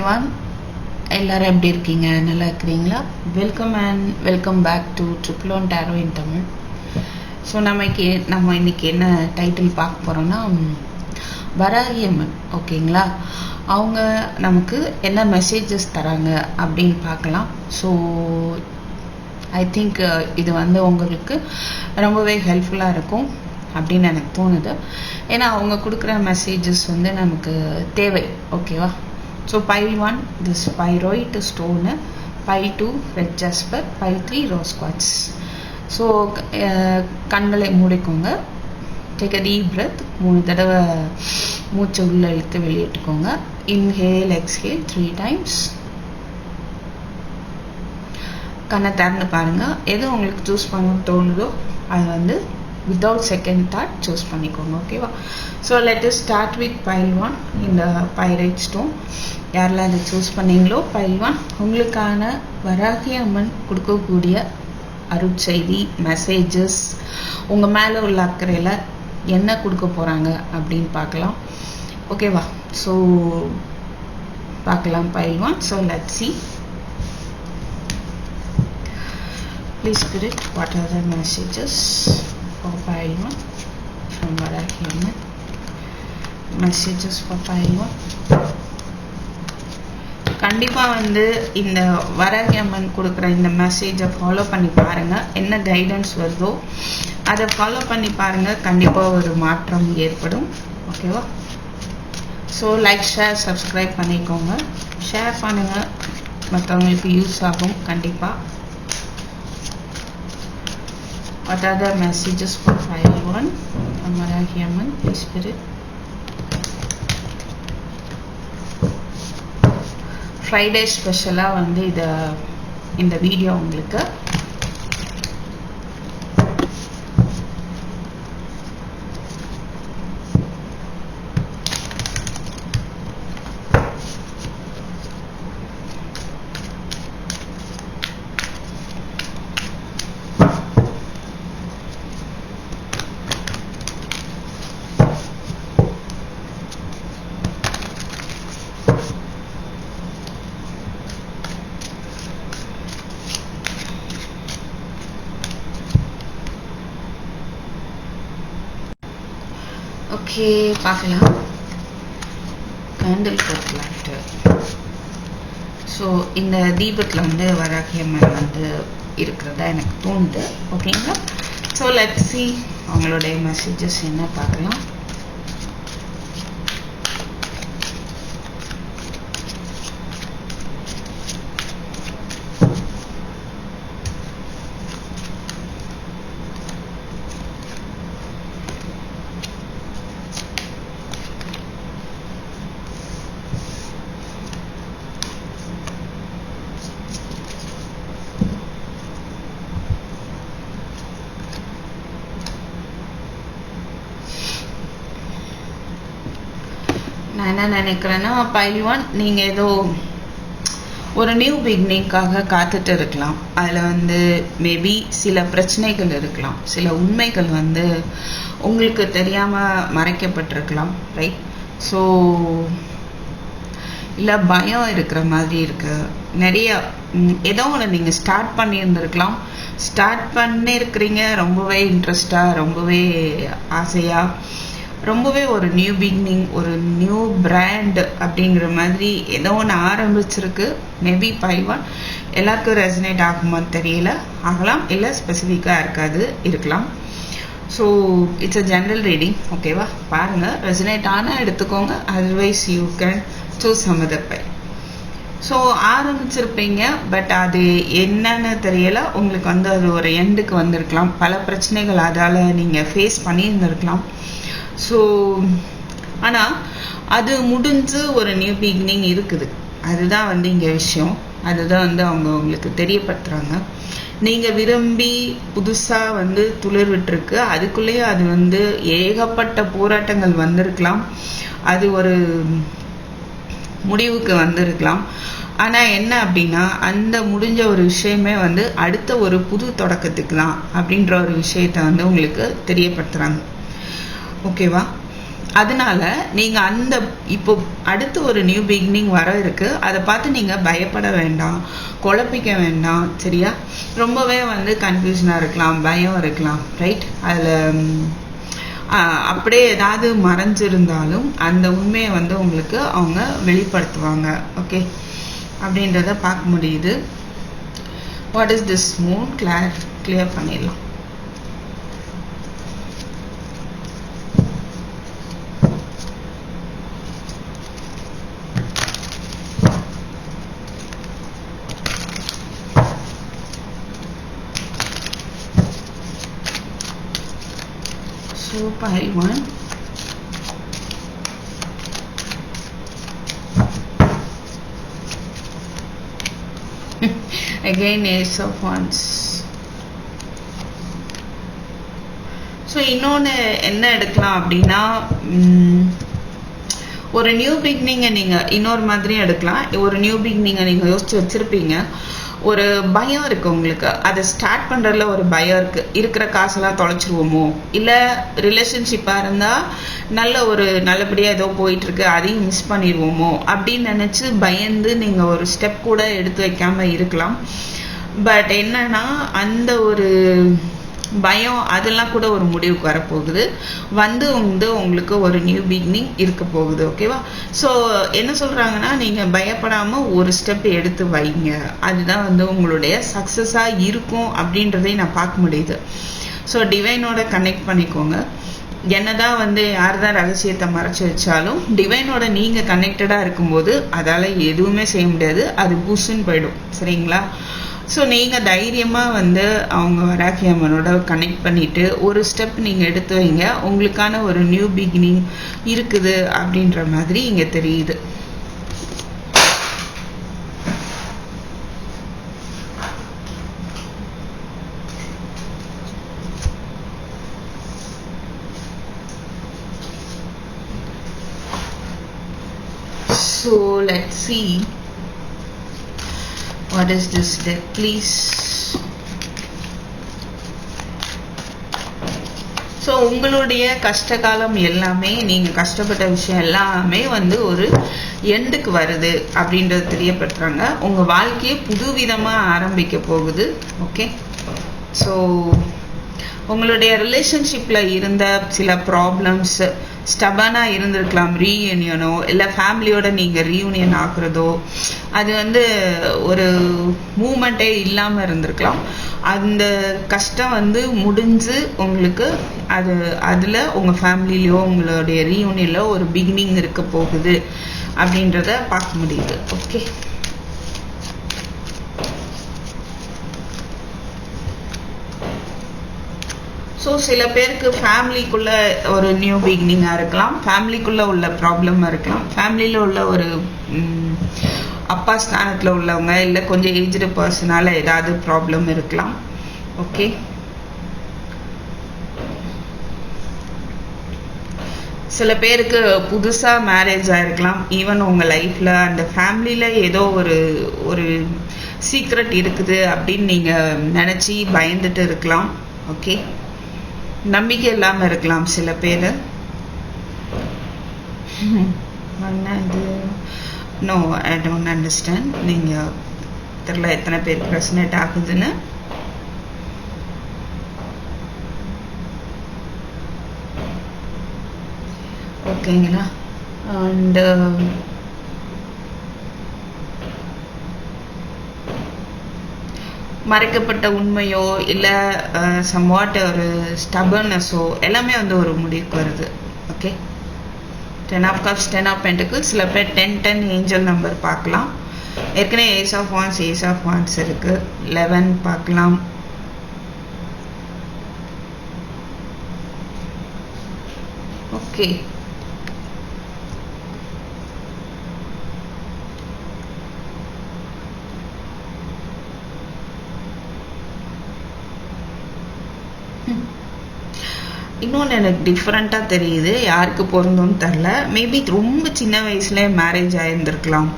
everyone. எல்லாரும் எப்படி இருக்கீங்க? நல்லா இருக்கிறீங்களா? Welcome back to triple one tarot in Tamil. So நம்ம இன்னைக்கு என்ன டைட்டில் பார்க்க போகிறோம்னா, வராகி அம்மன். ஓகேங்களா? அவங்க நமக்கு என்ன மெசேஜஸ் தராங்க அப்படின்னு பார்க்கலாம். ஸோ ஐ திங்க் இது உங்களுக்கு ரொம்பவே ஹெல்ப்ஃபுல்லாக இருக்கும் அப்படின்னு எனக்கு தோணுது. ஏன்னா அவங்க கொடுக்குற மெசேஜஸ் நமக்கு தேவை. ஓகேவா? So pile 1 this pyrite stone, pile 2 red jasper, pile 3 rose quartz. So கண்களை மூடிக்கோங்க. Take a deep breath. 3 தடவை மூச்சை உள்ள இழுத்து வெளியிட்டுக்கோங்க. Inhale exhale 3 times. கண்ணை திறந்து பாருங்கள். எது உங்களுக்கு சூஸ் பண்ண தோணுதோ அது without second thought choose பண்ணிக்கோங்க. ஓகேவா? So let us start with pile 1 இந்த pyrite stone. யாரெல்லாம் இதை சூஸ் பண்ணீங்களோ pile 1 உங்களுக்கான வராகி அம்மன் கொடுக்கக்கூடிய அருட்செய்தி மெசேஜஸ், உங்கள் மேலே உள்ள அக்கறையில் என்ன கொடுக்க போகிறாங்க அப்படின்னு பார்க்கலாம். ஓகேவா? ஸோ பார்க்கலாம் pile 1. So let's see. Please Spirit, what are the messages for pile 1 from Varahi Amman? Messages for pile 1. கண்டிப்பாக இந்த வராகி அம்மன் கொடுக்குற இந்த மெசேஜை ஃபாலோ பண்ணி பாருங்கள். என்ன கைடன்ஸ் வருதோ அதை ஃபாலோ பண்ணி பாருங்கள். கண்டிப்பாக ஒரு மாற்றம் ஏற்படும். ஓகேவா? ஸோ லைக், ஷேர், சப்ஸ்கிரைப் பண்ணிக்கோங்க. ஷேர் பண்ணுங்கள், மற்றவங்களுக்கு யூஸ் ஆகும் கண்டிப்பாக. What are the messages for pile 1 from Varahi Amman? Please Spirit. Friday ஸ்பெஷலாக இந்த வீடியோ உங்களுக்கு. ஓகே, பார்க்கலாம். கேண்டில் போட்டுலான்ட்டு. ஸோ இந்த தீபத்தில் வராகி அம்மன் இருக்கிறதா எனக்கு தோணுது. ஓகேங்களா? ஸோ லெட்ஸ் see அவங்களுடைய மெசேஜஸ் என்ன பார்க்கலாம். நான் என்ன நினைக்கிறேன்னா, pile 1 நீங்கள் ஏதோ ஒரு நியூ பிகினிங்காக காத்துட்டு இருக்கலாம். அதில் மேபி சில பிரச்சனைகள் இருக்கலாம், சில உண்மைகள் உங்களுக்கு தெரியாமல் மறைக்கப்பட்டிருக்கலாம். ரைட்? ஸோ இல்லை பயம் இருக்கிற மாதிரி இருக்கு. நிறைய ஏதோ ஒன்று நீங்கள் ஸ்டார்ட் பண்ணியிருந்துருக்கலாம். ஸ்டார்ட் பண்ணியிருக்கிறீங்க ரொம்பவே இன்ட்ரெஸ்டாக, ரொம்பவே ஆசையாக, ரொம்பவே ஒரு நியூ பிகினிங், ஒரு நியூ பிராண்ட் அப்படிங்கிற மாதிரி ஏதோ ஒன்று ஆரம்பிச்சிருக்கு. மேபி pile 1 எல்லாருக்கும் ரெசனேட் ஆகுமான்னு தெரியல. ஆகலாம், இல்லை ஸ்பெசிஃபிக்காக இருக்கலாம். So it's a general reading. ஓகேவா? பாருங்கள், ரெசனேட் ஆனால் எடுத்துக்கோங்க, otherwise you can choose some other pile. So ஆரம்பிச்சிருப்பீங்க, பட் அது என்னன்னு தெரியல. உங்களுக்கு அது ஒரு எண்டுக்கு வந்திருக்கலாம். பல பிரச்சனைகள் அதால் நீங்கள் ஃபேஸ் பண்ணியிருந்திருக்கலாம். ஸோ ஆனால் அது முடிஞ்சு ஒரு நியூ பிகினிங் இருக்குது. அதுதான் இங்கே விஷயம். அதுதான் அவங்க உங்களுக்கு தெரியப்படுத்துகிறாங்க. நீங்கள் விரும்பி புதுசாக துளிர் விட்டுருக்கு. அதுக்குள்ளேயே அது ஏகப்பட்ட போராட்டங்கள் வந்திருக்கலாம். அது ஒரு முடிவுக்கு வந்திருக்கலாம். ஆனால் என்ன அப்படின்னா, அந்த முடிஞ்ச ஒரு விஷயமே அடுத்த ஒரு புது தொடக்கத்துக்கு தான் அப்படின்ற ஒரு விஷயத்த உங்களுக்கு தெரியப்படுத்துகிறாங்க. ஓகேவா? அதனால நீங்க அந்த இப்போ அடுத்து ஒரு நியூ பிகினிங் வர இருக்கு, அதை பார்த்து நீங்க பயப்பட வேண்டாம், குழப்பிக்க வேண்டாம். சரியா? ரொம்பவே வந்து கன்ஃபியூஷனா இருக்கலாம், பயம் இருக்கலாம், ரைட்? அதுல அப்படியே ஏதாவது மறைஞ்சிருந்தாலும் அந்த உண்மையை வந்து உங்களுக்கு அவங்க வெளிப்படுத்துவாங்க. ஓகே, அப்படின்றத பார்க்க முடியுது. What is this Moon? Clear பண்ணிடலாம். So pile 1, again Ace of Wands. So இன்னொன்று என்ன எடுக்கலாம் அப்படின்னா, ஒரு நியூ பிகினிங்கை நீங்கள் இன்னொரு மாதிரியும் எடுக்கலாம். ஒரு நியூ பிகினிங்கை நீங்கள் யோசிச்சு வச்சுருப்பீங்க, ஒரு பயம் இருக்குது உங்களுக்கு, அதை ஸ்டார்ட் பண்ணுறதுல ஒரு பயம் இருக்குது. இருக்கிற காசெல்லாம் தொலைச்சிருவோமோ, இல்லை ரிலேஷன்ஷிப்பாக இருந்தால் நல்லபடியாக ஏதோ போயிட்டுருக்கு, அதையும் மிஸ் பண்ணிடுவோமோ அப்படின்னு நினச்சி பயந்து நீங்கள் ஒரு ஸ்டெப் கூட எடுத்து வைக்காமல் இருக்கலாம். பட் என்னன்னா, அந்த ஒரு பயம் அதெல்லாம் கூட ஒரு முடிவுக்கு வரப்போகுது. வந்து உங்களுக்கு ஒரு நியூ பிகினிங் இருக்க போகுது. ஓகேவா? ஸோ என்ன சொல்கிறாங்கன்னா, நீங்கள் பயப்படாமல் ஒரு ஸ்டெப் எடுத்து வைங்க, அதுதான் வந்து உங்களுடைய சக்ஸஸாக இருக்கும் அப்படின்றதையும் நான் பார்க்க முடியுது. ஸோ டிவைனோட கனெக்ட் பண்ணிக்கோங்க. என்னதான் வந்து யார் தான் ரகசியத்தை மறைச்சி வச்சாலும் டிவைனோட நீங்கள் கனெக்டடாக இருக்கும்போது அதால் எதுவுமே செய்ய முடியாது, அது புஷ்ன்னு போயிடும். சரிங்களா? ஸோ நீங்கள் தைரியமாக வந்து அவங்க வராகி அம்மனோட கனெக்ட் பண்ணிவிட்டு ஒரு ஸ்டெப் நீங்கள் எடுத்து வைங்க. உங்களுக்கான ஒரு நியூ பிகினிங் இருக்குது அப்படின்ற மாதிரி இங்கே தெரியுது. So let's see. What is this deck, please? So உங்களுடைய கஷ்டகாலம் எல்லாமே, நீங்கள் கஷ்டப்பட்ட விஷயம் எல்லாமே வந்து ஒரு எண்டுக்கு வருது அப்படின்றது தெரியப்படுத்துறாங்க. உங்கள் வாழ்க்கையை புதுவிதமாக ஆரம்பிக்க போகுது. ஓகே, ஸோ உங்களுடைய ரிலேஷன்ஷிப்பில் இருந்த சில ப்ராப்ளம்ஸ் ஸ்டபனாக இருந்திருக்கலாம். ரீயூனியனோ இல்லை ஃபேமிலியோட நீங்கள் ரீயூனியன் ஆகுறதோ, அது வந்து ஒரு மூமெண்ட்டே இல்லாமல் இருந்திருக்கலாம். அந்த கஷ்டம் வந்து முடிஞ்சு உங்களுக்கு அதில் உங்கள் ஃபேமிலிலையோ உங்களுடைய ரீயூனியனில் ஒரு பிகினிங் இருக்க போகுது அப்படின்றத பார்க்க முடியுது. ஓகே, ஸோ சில பேருக்கு ஃபேமிலிக்குள்ளே ஒரு நியூ பிகினிங்காக இருக்கலாம், ஃபேமிலிக்குள்ளே உள்ள ப்ராப்ளமாக இருக்கலாம், ஃபேமிலியில் உள்ள ஒரு அப்பா ஸ்தானத்தில் உள்ளவங்க இல்லை கொஞ்சம் ஏஜ்டு பர்சனால ஏதாவது ப்ராப்ளம் இருக்கலாம். ஓகே, சில பேருக்கு புதுசாக மேரேஜ் ஆகிருக்கலாம். ஈவன் உங்கள் லைஃப்பில் அந்த ஃபேமிலியில் ஏதோ ஒரு சீக்ரெட் இருக்குது அப்படின்னு நீங்கள் நினச்சி பயந்துட்டு இருக்கலாம். ஓகே, நம்பிக்கை இல்லாமல் இருக்கலாம் சில பேர். No, I don't understand. நீங்கள் தெரியல எத்தனை பேர் ரெசனேட் ஆகுதுன்னு. ஓகேங்களா? அண்ட் மறைக்கப்பட்ட உண்மையோ இல்லை சம்வாட் ஒரு ஸ்டபர்னஸோ எல்லாமே வந்து ஒரு முடிவுக்கு வருது. Okay, 10 of cups, 10 of pentacles. சில பேர் 10 ஏஞ்சல் நம்பர் பார்க்கலாம். ஏற்கனவே ஏஸ் ஆஃப் வான்ஸ் இருக்கு. 11 பார்க்கலாம். ஓகே, இன்னொன்று எனக்கு டிஃப்ரெண்ட்டாக தெரியுது, யாருக்கு பொருந்தும்னு தெரில. மேபி ரொம்ப சின்ன வயசுலேயே மேரேஜ் ஆகியிருந்திருக்கலாம்.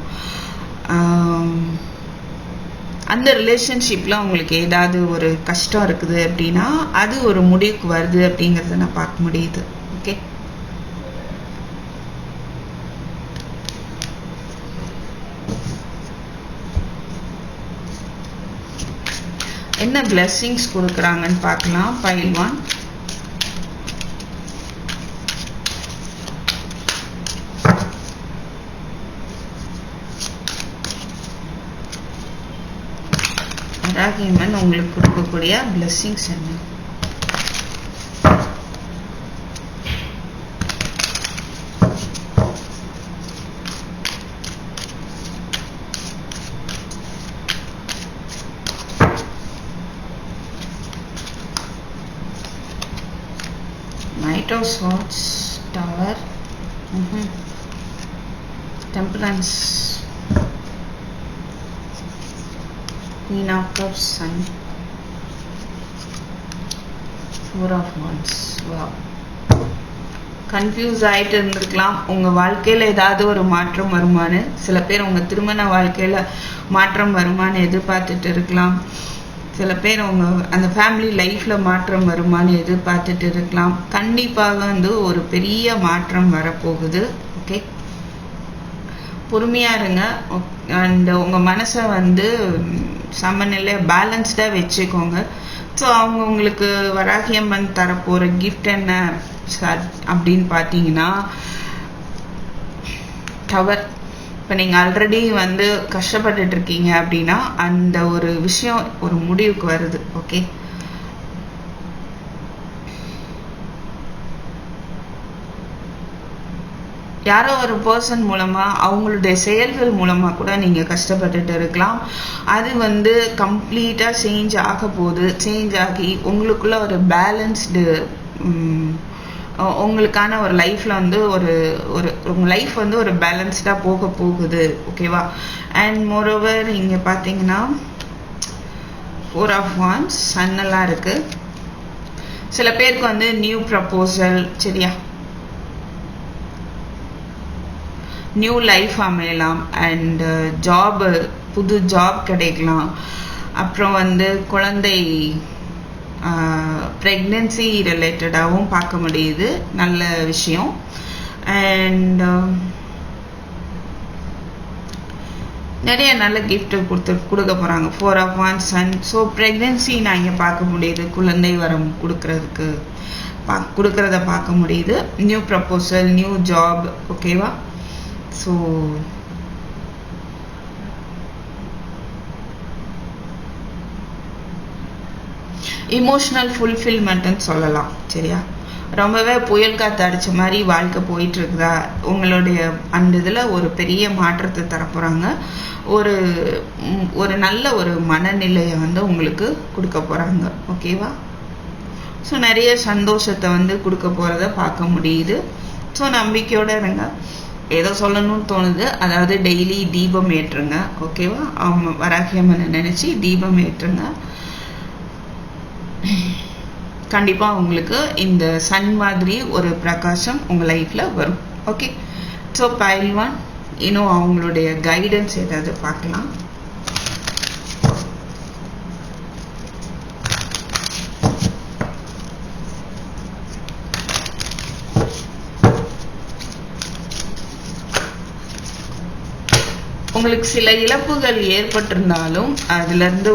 அந்த ரிலேஷன்ஷிப்பில் உங்களுக்கு ஏதாவது ஒரு கஷ்டம் இருக்குது அப்படின்னா அது ஒரு முடிவுக்கு வருது அப்படிங்கிறத நான் பார்க்க முடியுது. ஓகே, என்ன பிளெஸ்ஸிங்ஸ் கொடுக்குறாங்கன்னு பார்க்கலாம். பைல் 1. வராகியம்மன் உங்களுக்கு கொடுக்கக்கூடிய பிளெஸ்ஸிங்ஸ் என்ன? Knight of Swords, Tower, Temperance, Queen of Cups, Sun, 4 of Wands. Wow. Confuse ஆகிட்டு இருந்திருக்கலாம். உங்கள் வாழ்க்கையில் ஏதாவது ஒரு மாற்றம் வருமானு, சில பேர் உங்கள் திருமண வாழ்க்கையில் மாற்றம் வருமானு எதிர்பார்த்துட்டு இருக்கலாம். சில பேர் அந்த ஃபேமிலி லைஃப்பில் மாற்றம் வருமானு எதிர்பார்த்துட்டு இருக்கலாம். கண்டிப்பாக வந்து ஒரு பெரிய மாற்றம் வரப்போகுது. ஓகே, பொறுமையாக இருங்க. அண்ட் உங்கள் மனசை வந்து சமநிலையாக பேலன்ஸ்டாக வச்சுக்கோங்க. ஸோ அவங்க உங்களுக்கு வராகியம்மன் தரப்போகிற கிஃப்ட் என்ன அப்படின்னு பார்த்தீங்கன்னா, டவர். இப்போ நீங்கள் ஆல்ரெடி வந்து கஷ்டப்பட்டுட்டு இருக்கீங்க அப்படின்னா அந்த ஒரு விஷயம் ஒரு முடிவுக்கு வருது. ஓகே, யாரோ ஒரு பர்சன் மூலமாக அவங்களுடைய செயல்கள் மூலமாக கூட நீங்கள் கஷ்டப்பட்டுட்டு இருக்கலாம். அது வந்து கம்ப்ளீட்டாக சேஞ்ச் ஆக போகுது. சேஞ்ச் ஆகி உங்களுக்குள்ள ஒரு பேலன்ஸ்டு உங்களுக்கான ஒரு லைஃப்பில் வந்து உங்கள் லைஃப் வந்து ஒரு பேலன்ஸ்டாக போக போகுது. ஓகேவா? அண்ட் மோரோவர் இங்கே பார்த்தீங்கன்னா 4 of Wands, சன்னெல்லாம் இருக்குது. சில பேருக்கு வந்து நியூ ப்ரப்போசல், சரியா, நியூ லைஃப் அமையலாம். அண்ட் ஜாபு, புது ஜாப் கிடைக்கலாம். அப்புறம் வந்து குழந்தை ப்ரெக்னென்சி ரிலேட்டடாகவும் பார்க்க முடியுது. நல்ல விஷயம். அண்ட் நிறைய நல்ல கிஃப்ட் கொடுக்க போகிறாங்க. 4 of Wands, Sun. So pregnancy நான் இங்கே பார்க்க முடியுது. குழந்தை வரம் கொடுக்கறத பார்க்க முடியுது. New proposal, new job. ஓகேவா? ஸோ இமோஷனல் ஃபுல்ஃபில்மெண்ட்டுன்னு சொல்லலாம். சரியா? ரொம்பவே புயல் காற்று அடித்த மாதிரி வாழ்க்கை போயிட்டு இருக்குதா? உங்களுடைய அந்த இதில் ஒரு பெரிய மாற்றத்தை தரப்போகிறாங்க. ஒரு நல்ல ஒரு மனநிலையை வந்து உங்களுக்கு கொடுக்க போகிறாங்க. ஓகேவா? ஸோ நிறைய சந்தோஷத்தை வந்து கொடுக்க போகிறத பார்க்க முடியுது. ஸோ நம்பிக்கையோடு இருங்க. ஏதோ சொல்லணும்னு தோணுது. அதாவது டெய்லி தீபம் ஏற்றுங்க. ஓகேவா? அவங்க வராகியம்மனை நினச்சி தீபம் ஏற்றுங்க. கண்டிப்பாக உங்களுக்கு இந்த சன் மாதிரி ஒரு பிரகாசம் உங்கள் லைஃப்பில் வரும். ஓகே, ஸோ பைல் 1 இன்னும் அவங்களுடைய கைடன்ஸ் ஏதாவது பார்க்கலாம். உங்களுக்கு சில இழப்புகள் ஏற்பட்டிருந்தாலும் அதுலேருந்து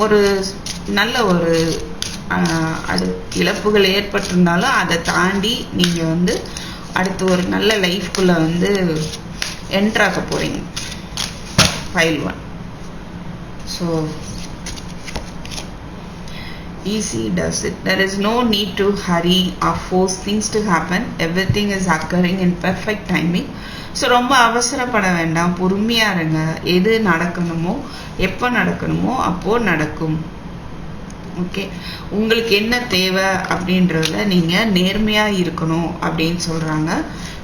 ஒரு நல்ல ஒரு அது இழப்புகள் ஏற்பட்டிருந்தாலும் அதை தாண்டி நீங்கள் வந்து அடுத்து ஒரு நல்ல லைஃப்குள்ளே வந்து என்ட்ராக போகிறீங்க. File 1. So easy does it. There is no need to hurry or force things to happen. Everything is occurring in perfect timing. So ரொம்ப அவசரப்பட வேண்டாம். பொறுமையாக இருங்க. எது நடக்கணுமோ எப்போ நடக்கணுமோ அப்போது நடக்கும். ஓகே, உங்களுக்கு என்ன தேவை அப்படின்றதுல நீங்கள் நேர்மையாக இருக்கணும் அப்படின்னு சொல்கிறாங்க.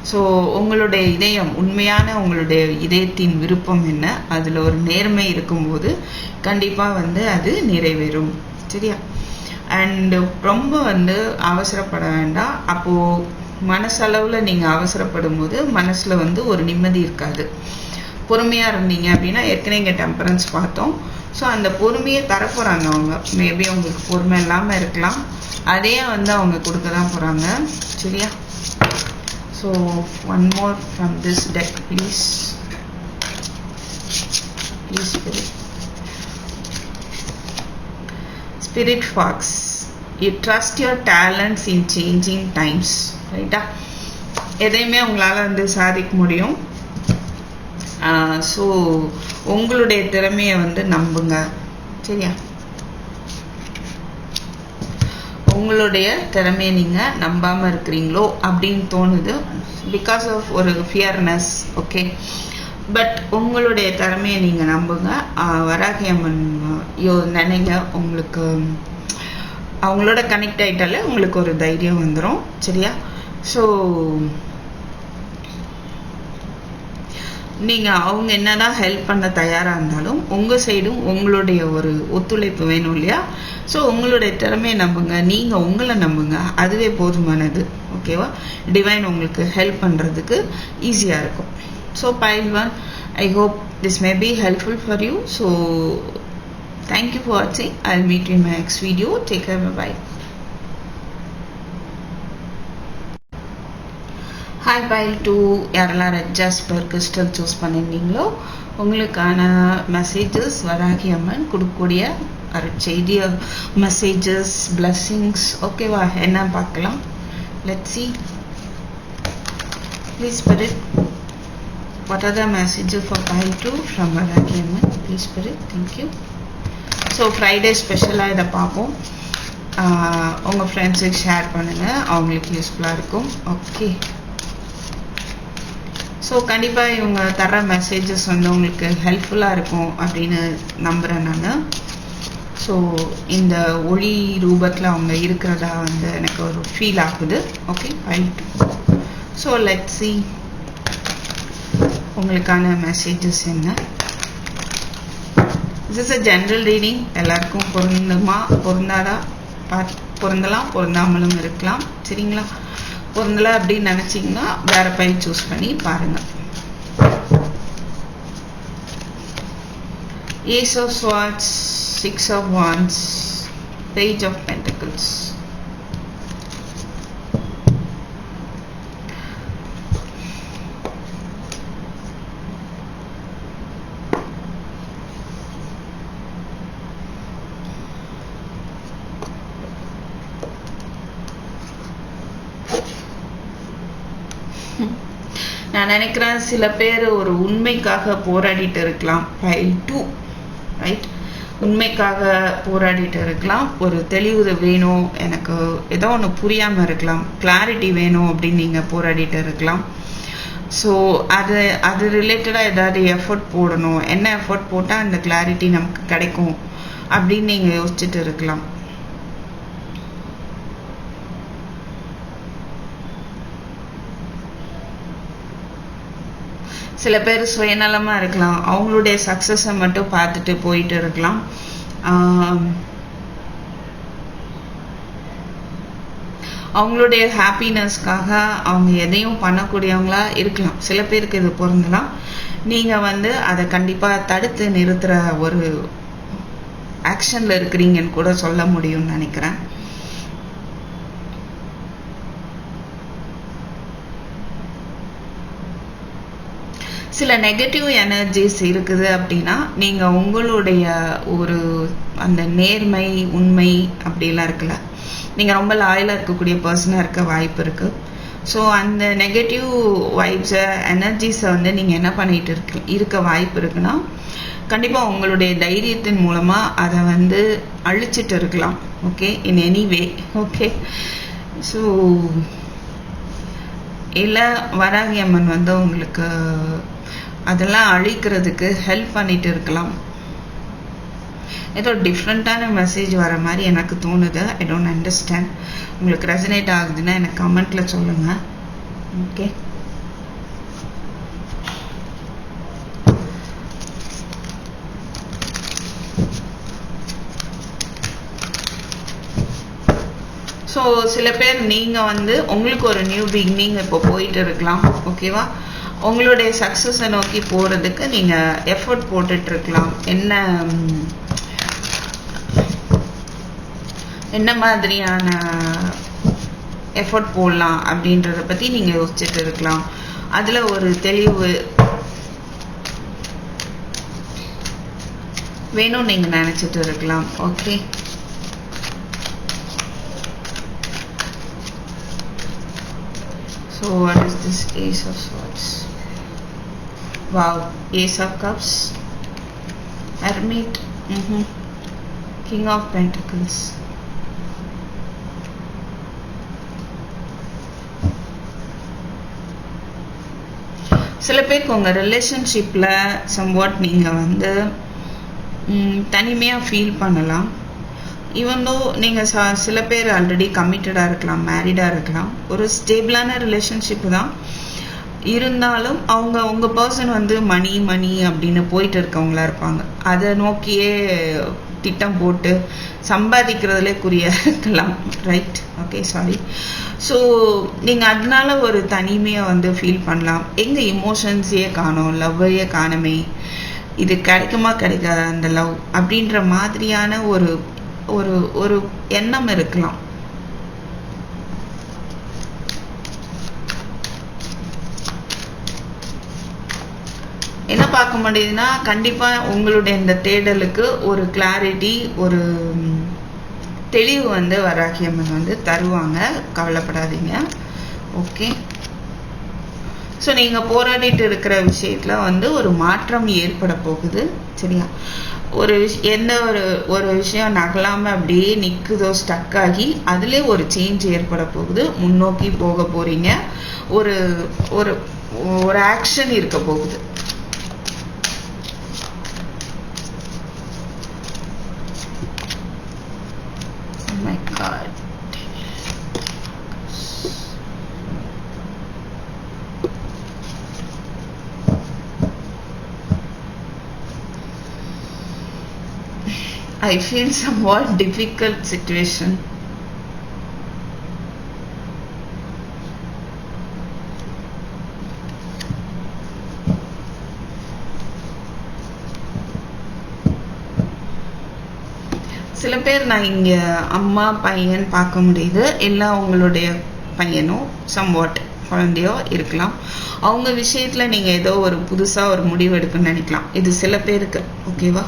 ஸோ உங்களுடைய இதயம், உண்மையான உங்களுடைய இதயத்தின் விருப்பம் என்ன, அதில் ஒரு நேர்மை இருக்கும்போது கண்டிப்பாக வந்து அது நிறைவேறும். சரியா? அண்டு ரொம்ப வந்து அவசரப்பட வேண்டாம். அப்போது மனசளவில் நீங்கள் அவசரப்படும் போது மனசில் வந்து ஒரு நிம்மதி இருக்காது. பொறுமையாக இருந்தீங்க அப்படின்னா, ஏற்கனவே இங்கே டெம்பரன்ஸ் பார்த்தோம். ஸோ அந்த பொறுமையை தரப்போகிறாங்க அவங்க. மேபி உங்களுக்கு பொறுமை இல்லாமல் இருக்கலாம். அதையே வந்து அவங்க கொடுக்க தான் போகிறாங்க. சரியா? So one more from this tech please. Spirit Fox. You trust your talents in changing times. ரைட்டா? எதையுமே உங்களால் வந்து சாதிக்க முடியும். ஸோ உங்களுடைய திறமையை வந்து நம்புங்க. சரியா? உங்களுடைய திறமையை நீங்கள் நம்பாமல் இருக்கிறீங்களோ அப்படின்னு தோணுது. பிகாஸ் ஆஃப் ஒரு ஃபியர்னஸ். ஓகே, பட் உங்களுடைய திறமையை நீங்கள் நம்புங்க. வராகி அம்மன் நினைங்க. உங்களுக்கு அவங்களோட கனெக்ட் ஆகிட்டாலே உங்களுக்கு ஒரு தைரியம் வந்துடும். சரியா? ஸோ நீங்கள் அவங்க என்னதான் ஹெல்ப் பண்ண தயாராக இருந்தாலும் உங்கள் சைடும் உங்களுடைய ஒரு ஒத்துழைப்பு வேணும் இல்லையா? ஸோ உங்களுடைய திறமையை நம்புங்க, நீங்கள் உங்களை நம்புங்க, அதுவே போதுமானது. ஓகேவா? டிவைன் உங்களுக்கு ஹெல்ப் பண்ணுறதுக்கு ஈஸியாக இருக்கும். So Pile 1, I hope this may be helpful for you. So thank you for watching. I'll meet you in my next video. Take care. Bye bye. Hi Pile 2, யாரெல்லாம் ரெட் ஜாஸ்பர் கிறிஸ்டல் சூஸ் பண்ணியிருந்தீங்களோ உங்களுக்கான messages Varahi Amman கொடுக்கக்கூடிய செய்திய messages, blessings. ஓகேவா? என்ன பார்க்கலாம். Let's see. Please Spirit, what are the messages for Pile 2 from Varahi Amman? Please Spirit, thank you. So Friday ஸ்பெஷலாக இதை பார்ப்போம். உங்கள் ஃப்ரெண்ட்ஸுக்கு ஷேர் பண்ணுங்கள், அவங்களுக்கு யூஸ்ஃபுல்லாக இருக்கும். ஓகே, ஸோ கண்டிப்பாக இவங்க தர மெசேஜஸ் வந்து உங்களுக்கு ஹெல்ப்ஃபுல்லாக இருக்கும் அப்படின்னு நம்புகிறேன் நான். ஸோ இந்த ஒளி ரூபத்தில் அவங்க இருக்கிறதா வந்து எனக்கு ஒரு ஃபீல் ஆகுது. Okay, Pile 2. So let's see உங்களுக்கான மெசேஜஸ் என்ன. This is a general reading. எல்லாருக்கும் பொருந்தாதா பொருந்தலாம், பொருந்தாமலும் இருக்கலாம். சரிங்களா? பொருந்தலை அப்படின்னு நினச்சிங்கன்னா வேற பைல் சூஸ் பண்ணி பாருங்க. Ace of Swords, Six of Wands, Page of Pentacles. நான் நினைக்கிறேன் சில பேர் ஒரு உண்மைக்காக போராடிட்டு இருக்கலாம். Pile 2, right? உண்மைக்காக போராடிட்டு இருக்கலாம். ஒரு தெளிவு வேணும், எனக்கு ஏதோ ஒன்று புரியாமல் இருக்கலாம், கிளாரிட்டி வேணும் அப்படின்னு நீங்கள் போராடிட்டு இருக்கலாம். ஸோ அது ரிலேட்டடாக ஏதாவது எஃபர்ட் போடணும், என்ன எஃபர்ட் போட்டால் அந்த கிளாரிட்டி நமக்கு கிடைக்கும் அப்படின்னு நீங்கள் யோசிச்சுட்டு இருக்கலாம். சில பேர் சுயநலமாக இருக்கலாம், அவங்களுடைய சக்ஸஸை மட்டும் பார்த்துட்டு போயிட்டு இருக்கலாம். அவங்களுடைய ஹாப்பினஸ்க்காக அவங்க எதையும் பண்ணக்கூடியவங்களா இருக்கலாம். சில பேருக்கு இது பொருந்தலாம். நீங்கள் வந்து அதை கண்டிப்பாக தடுத்து நிறுத்துகிற ஒரு ஆக்ஷனில் இருக்கிறீங்கன்னு கூட சொல்ல முடியும்னு நினைக்கிறேன். சில நெகட்டிவ் எனர்ஜிஸ் இருக்குது அப்படின்னா நீங்கள் உங்களுடைய ஒரு அந்த நேர்மை, உண்மை அப்படிலாம் இருக்குல்ல, நீங்கள் ரொம்ப லாயலாக இருக்கக்கூடிய பர்சனாக இருக்க வாய்ப்பு இருக்குது. ஸோ அந்த நெகட்டிவ் வைப்ஸை, எனர்ஜிஸை வந்து நீங்கள் என்ன பண்ணிட்டு இருக்க வாய்ப்பு இருக்குன்னா, கண்டிப்பாக உங்களுடைய தைரியத்தின் மூலமாக அதை வந்து அழிச்சிட்டு இருக்கலாம். Okay, in any way. Okay, so இல்லை வராகி அம்மன் வந்து உங்களுக்கு அதெல்லாம் அழிக்கிறதுக்கு ஹெல்ப் பண்ணிட்டு இருக்கலாம். ஏதோ டிஃப்ரெண்ட்டான மெசேஜ் வர மாதிரி எனக்கு தோணுது. ஐ டோன்ட் அண்டர்ஸ்டாண்ட். உங்களுக்கு ரெசனேட் ஆகுதுன்னா எனக்கு கமெண்ட்டில் சொல்லுங்கள். ஓகே, ஸோ சில பேர் நீங்கள் வந்து உங்களுக்கு ஒரு நியூ பிகினிங் இப்போ போயிட்டு இருக்கலாம். ஓகேவா? உங்களுடைய சக்ஸஸை நோக்கி போகிறதுக்கு நீங்கள் எஃபர்ட் போட்டுட்ருக்கலாம். என்ன மாதிரியான எஃபர்ட் போடலாம் அப்படின்றத பற்றி நீங்கள் யோசிச்சுட்டு இருக்கலாம். அதில் ஒரு தெளிவு வேணும் நீங்கள் நினச்சிட்டு இருக்கலாம். Okay, So what is this Ace of Swords? Wow, Ace of Cups, Hermit, King of Pentacles. சில பேருக்கு உங்கள் ரிலேஷன்ஷிப்பில் சம்வாட் நீங்கள் வந்து தனிமையாக ஃபீல் பண்ணலாம். ஈவன் தோ நீங்கள் சில பேர் ஆல்ரெடி கமிட்டடாக இருக்கலாம், மேரிடாக இருக்கலாம், ஒரு ஸ்டேபிளான ரிலேஷன்ஷிப்பு தான் இருந்தாலும் உங்கள் பர்சன் வந்து மணி அப்படின்னு போயிட்டு இருக்கவங்களா இருப்பாங்க. அதை நோக்கியே திட்டம் போட்டு சம்பாதிக்கிறதுலே குறியா இருக்கலாம். Right, okay, sorry. ஸோ நீங்கள் அதனால ஒரு தனிமையை வந்து ஃபீல் பண்ணலாம். எங்கள் இமோஷன்ஸையே காணோம், லவ்வையே காணுமே, இது கிடைக்குமா கிடைக்காத அந்த லவ் அப்படின்ற மாதிரியான ஒரு ஒரு ஒரு எண்ணம் இருக்கலாம். என்ன பார்க்க முடியுதுன்னா, கண்டிப்பாக உங்களுடைய இந்த தேடலுக்கு ஒரு கிளாரிட்டி, ஒரு தெளிவு வந்து வராகியம்மன் வந்து தருவாங்க, கவலைப்படாதீங்க. ஓகே, ஸோ நீங்கள் போராடிட்டு இருக்கிற விஷயத்தில் வந்து ஒரு மாற்றம் ஏற்பட போகுது. சரியா? எந்த ஒரு விஷயம் நகலாமல் அப்படியே நிற்குதோ, ஸ்டக் ஆகி அதிலே ஒரு சேஞ்ச் ஏற்பட போகுது. முன்னோக்கி போக போகிறீங்க. ஒரு ஒரு ஒரு ஆக்ஷன் இருக்க போகுது. My God. I feel somewhat difficult situation. சில பேர் நான் இங்கே அம்மா பையன் பார்க்க முடியுது. எல்லாம் உங்களுடைய பையனோ சம்வாட் குழந்தையோ இருக்கலாம். அவங்க விஷயத்தில் நீங்கள் ஏதோ ஒரு புதுசாக ஒரு முடிவு எடுக்கணும்னு நினைக்கலாம். இது சில பேருக்கு. ஓகேவா?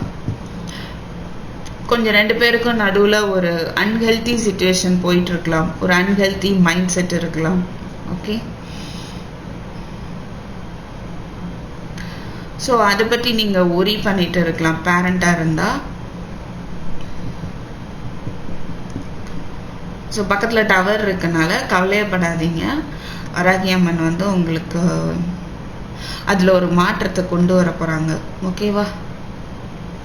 கொஞ்சம் ரெண்டு பேருக்கும் நடுவில் ஒரு அன்ஹெல்தி சிச்சுவேஷன் போயிட்டு இருக்கலாம். ஒரு அன்ஹெல்தி மைண்ட் செட் இருக்கலாம். ஓகே, ஸோ அதை பற்றி நீங்கள் ஒரி பண்ணிட்டு இருக்கலாம் பேரண்டாக இருந்தால். ஸோ பக்கத்தில் டவர் இருக்கனால கவலையப்படாதீங்க. வராகியம்மன் வந்து உங்களுக்கு அதில் ஒரு மாற்றத்தை கொண்டு வர போகிறாங்க. ஓகேவா?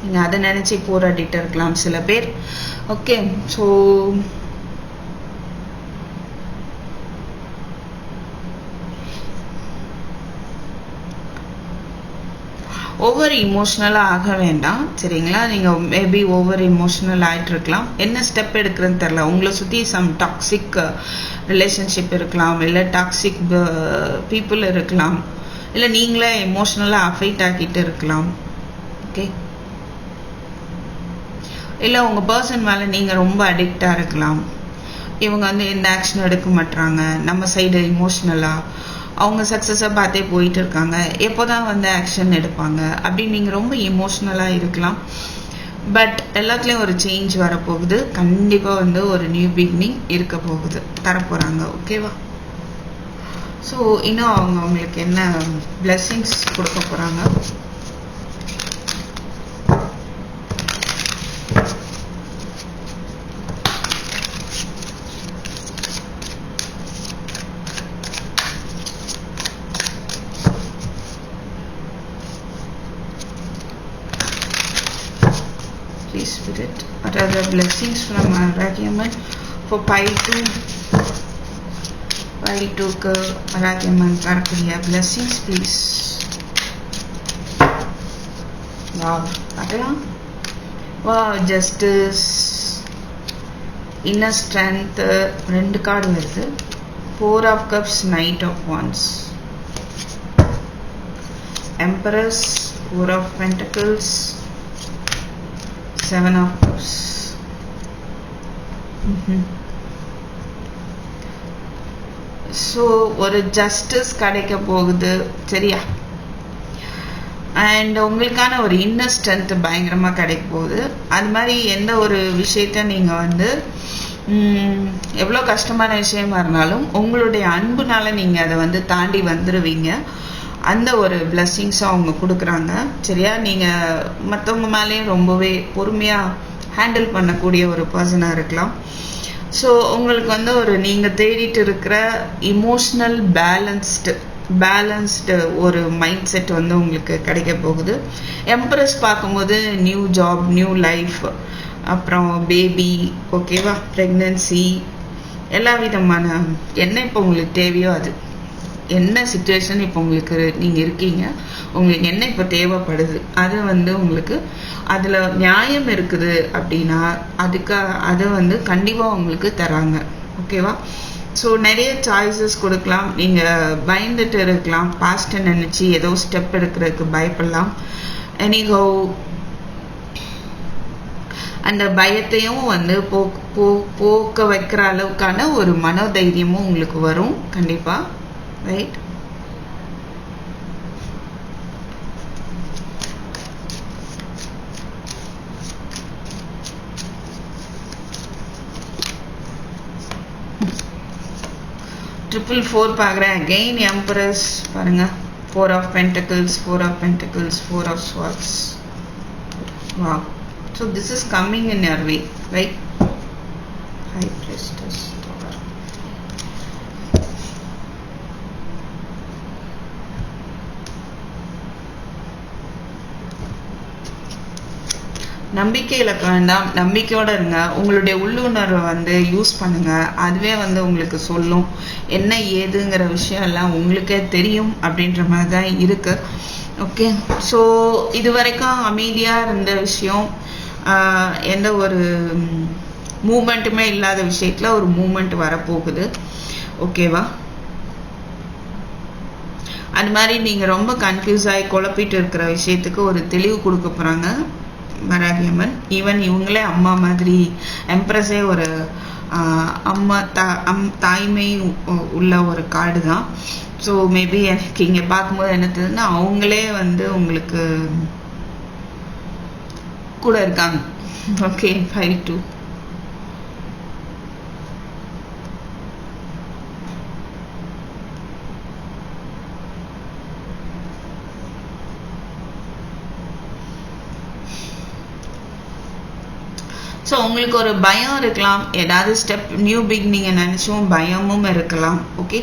நீங்கள் அதை நினச்சி போராடிட்டு இருக்கலாம் சில பேர். ஓகே, ஸோ ஓவர் இமோஷ்னலாக ஆக வேண்டாம். சரிங்களா? நீங்கள் மேபி ஓவர் இமோஷ்னல் ஆகிட்டு இருக்கலாம். என்ன ஸ்டெப் எடுக்கிறதுன்னு தெரில. உங்களை சுற்றி சம் டாக்ஸிக் ரிலேஷன்ஷிப் இருக்கலாம், இல்லை டாக்ஸிக் பீப்புள் இருக்கலாம், இல்லை நீங்களே எமோஷ்னலாக அஃபெக்ட் ஆக்கிட்டு இருக்கலாம். ஓகே, இல்லை உங்கள் பர்சன் மேலே நீங்கள் ரொம்ப அடிக்டாக இருக்கலாம். இவங்க வந்து எந்த ஆக்ஷனும் எடுக்க மாட்டாங்க, நம்ம சைடு இமோஷ்னலாக அவங்க சக்ஸஸை பார்த்தே போயிட்டு இருக்காங்க, எப்போ தான் வந்து ஆக்ஷன் எடுப்பாங்க அப்படின்னு நீங்கள் ரொம்ப இமோஷ்னலாக இருக்கலாம். பட் எல்லாத்துலேயும் ஒரு சேஞ்ச் வரப்போகுது. கண்டிப்பாக வந்து ஒரு நியூ பிகினிங் இருக்க போகுது, தரப்போகிறாங்க. ஓகேவா? ஸோ இன்னும் அவங்களுக்கு என்ன பிளெஸ்ஸிங்ஸ் கொடுக்க போகிறாங்க. Spirit, what are the blessings from Varagiamman for pile 2 க்கு Varagiamman தரக்கூடிய blessings please. Wow, பார்க்கலாம். Wow, justice, inner strength, ரெண்டு கார்டு வருது. 4 of cups, knight of wands, empress, 4 of pentacles, 7 of cups. So ஒரு ஜஸ்டிஸ் கிடைக்க போகுது. சரியா? அண்ட் உங்களுக்கான ஒரு இன்னர் ஸ்ட்ரென்த் பயங்கரமாக கிடைக்க போகுது. அது மாதிரி எந்த ஒரு விஷயத்த நீங்கள் வந்து எவ்வளோ கஷ்டமான விஷயமா இருந்தாலும் உங்களுடைய அன்புனால நீங்கள் அதை வந்து தாண்டி வந்துடுவீங்க. அந்த ஒரு பிளெஸ்ஸிங்ஸும் அவங்க கொடுக்குறாங்க. சரியா? நீங்கள் மற்றவங்க மேலேயும் ரொம்பவே பொறுமையாக ஹேண்டில் பண்ணக்கூடிய ஒரு பர்சனாக இருக்கலாம். ஸோ உங்களுக்கு வந்து ஒரு நீங்கள் தேடிட்டு இருக்கிற இமோஷ்னல் பேலன்ஸ்டு ஒரு மைண்ட் செட் வந்து உங்களுக்கு கிடைக்க போகுது. எம்ப்ரஸ் பார்க்கும்போது நியூ ஜாப், நியூ லைஃப், அப்புறம் பேபி, ஓகேவா, ப்ரெக்னன்சி, எல்லா விதமான என்ன இப்போ உங்களுக்கு தேவையோ அது என்ன சுச்சுவேஷன் இப்போ உங்களுக்கு நீங்கள் இருக்கீங்க, உங்களுக்கு என்ன இப்போ தேவைப்படுது, அது வந்து உங்களுக்கு அதில் நியாயம் இருக்குது அப்படின்னா அதை வந்து கண்டிப்பாக உங்களுக்கு தராங்க. ஓகேவா? ஸோ நிறைய சாய்ஸஸ் கொடுக்கலாம். நீங்கள் பயந்துட்டு இருக்கலாம், பாஸ்ட்டை நினச்சி ஏதோ ஸ்டெப் எடுக்கிறதுக்கு பயப்படலாம். எனிஹோ அந்த பயத்தையும் வந்து போக்க வைக்கிற அளவுக்கான ஒரு மனோதைரியமும் உங்களுக்கு வரும் கண்டிப்பாக. ரைட்? ட்ரிபிள் 4 பார்க்குறேன். அகெயின் எம்பரஸ் பாருங்க. 4 of Pentacles, 4 of Pentacles, 4 of Swords. Wow. So this is coming in your way, right? High Priestess. நம்பிக்கை இழக்க வேண்டாம், நம்பிக்கையோட இருங்க. உங்களுடைய உள்ளுணர்வை வந்து யூஸ் பண்ணுங்க. அதுவே வந்து உங்களுக்கு சொல்லும் என்ன ஏதுங்கிற விஷயம் எல்லாம் உங்களுக்கே தெரியும் அப்படின்ற மாதிரி தான் இருக்கு. ஓகே, ஸோ இது வரைக்கும் அமைதியாக இருந்த விஷயம், எந்த ஒரு மூமெண்ட்டுமே இல்லாத விஷயத்தில் ஒரு மூமெண்ட் வரப்போகுது. ஓகேவா? அது மாதிரி நீங்கள் ரொம்ப கன்ஃபியூஸ் ஆகி குழப்பிட்டு இருக்கிற விஷயத்துக்கு ஒரு தெளிவு கொடுக்க போகிறாங்க வராகியம்மன். ஈவன் இவங்களே அம்மா மாதிரி, எம்ப்ரஸே ஒரு அம்மா தாய்மை உள்ள ஒரு கார்டு தான். ஸோ மேபி எனக்கு இங்கே பார்க்கும்போது என்ன தெரியுதுன்னா அவங்களே வந்து உங்களுக்கு கூட இருக்காங்க. ஓகே, 5-2. ஸோ உங்களுக்கு ஒரு பயம் இருக்கலாம், ஏதாவது ஸ்டெப் நியூ பிகினிங்கை நினச்சும் பயமும் இருக்கலாம். ஓகே,